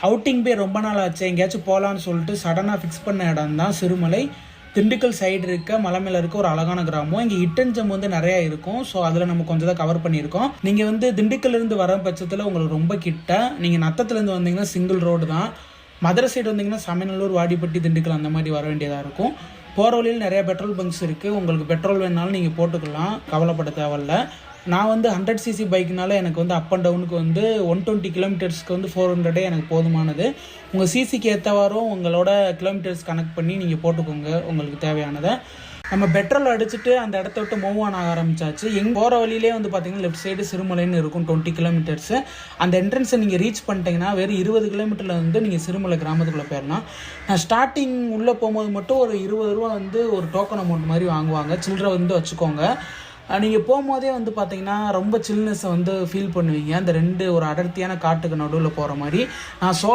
Outing போய் ரொம்ப நாள் ஆச்சு, எங்கேயாச்சும் போகலான்னு சொல்லிட்டு சடனாக ஃபிக்ஸ் பண்ண இடம் தான் சிறுமலை. திண்டுக்கல் சைடு இருக்க மலை மேலே இருக்க ஒரு அழகான கிராமம். இங்கே ஹிட்டன் வந்து நிறையா இருக்கும். ஸோ அதில் நம்ம கொஞ்சம் தான் கவர் பண்ணியிருக்கோம். நீங்கள் வந்து திண்டுக்கல்லேருந்து வர பட்சத்தில் உங்களுக்கு ரொம்ப கிட்ட. நீங்கள் நத்தத்துலேருந்து வந்தீங்கன்னா சிங்கிள் ரோடு தான். மதுரை சைடு வந்தீங்கன்னா சமயநல்லூர், வாடிப்பட்டி, திண்டுக்கல் அந்த மாதிரி வர வேண்டியதாக இருக்கும். போகிற வழியில் நிறையா பெட்ரோல் பங்க்ஸ் இருக்குது. உங்களுக்கு பெட்ரோல் வேணாலும் நீங்கள் போட்டுக்கலாம், கவலைப்பட தேவையில்ல. நான் வந்து 100cc பைக்னால எனக்கு வந்து அப் அண்ட் டவுனுக்கு வந்து 120 கிலோமீட்டர்ஸ்க்கு வந்து 400 எனக்கு போதுமானது. உங்கள் சிசிக்கு ஏற்றவாறும் உங்களோட கிலோமீட்டர்ஸ் கனெக்ட் பண்ணி நீங்கள் போட்டுக்கோங்க உங்களுக்கு தேவையானதை. நம்ம பெட்ரோல் அடிச்சுட்டு அந்த இடத்த விட்டு மூவ் ஆன ஆரம்பிச்சாச்சு. போகிற வழியிலே வந்து பார்த்தீங்கன்னா லெஃப்ட் சைடு சிறுமலைன்னு இருக்கும் 20 கிலோமீட்டர்ஸு. அந்த என்ட்ரன்ஸை நீங்கள் ரீச் பண்ணிட்டீங்கன்னா வெறும் 20 கிலோமீட்டரில் வந்து நீங்கள் சிறுமலை கிராமத்துக்குள்ளே போயிடலாம். நான் ஸ்டார்டிங் உள்ளே போகும்போது மட்டும் ஒரு 20 ரூபா வந்து ஒரு டோக்கன் அமௌண்ட் மாதிரி வாங்குவாங்க. சில்லறை வந்து வச்சுக்கோங்க. நீங்கள் போகும்போதே வந்து பார்த்தீங்கன்னா ரொம்ப சில்னஸை வந்து ஃபீல் பண்ணுவீங்க. அந்த 2 ஒரு அடர்த்தியான காட்டுக்கு நடுவில் போகிற மாதிரி. நான்